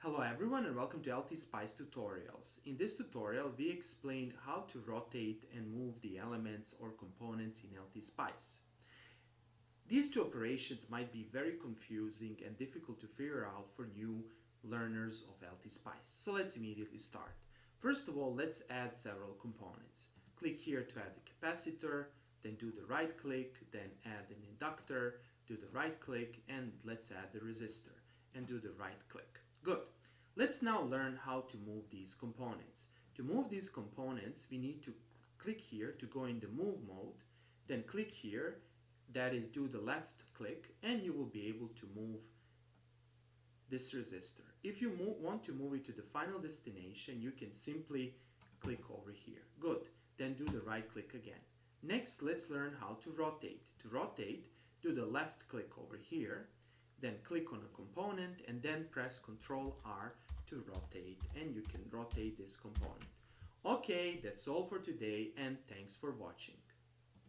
Hello everyone and welcome to LTSpice tutorials. In this tutorial we explained how to rotate and move the elements or components in LTSpice. These two operations might be very confusing and difficult to figure out for new learners of LTSpice. So let's immediately start. First of all, let's add several components. Click here to add the capacitor, then do the right click, then add an inductor, do the right click, and let's add the resistor and do the right click. Good. Let's now learn how to move these components. To move these components, we need to click here to go in the move mode, then click here, that is do the left click, and you will be able to move this resistor. If you want to move it to the final destination, you can simply click over here. Good. Then do the right click again. Next, let's learn how to rotate. To rotate, do the left click over here, then click on a component and then press Ctrl R to rotate, and you can rotate this component. Okay, that's all for today and thanks for watching.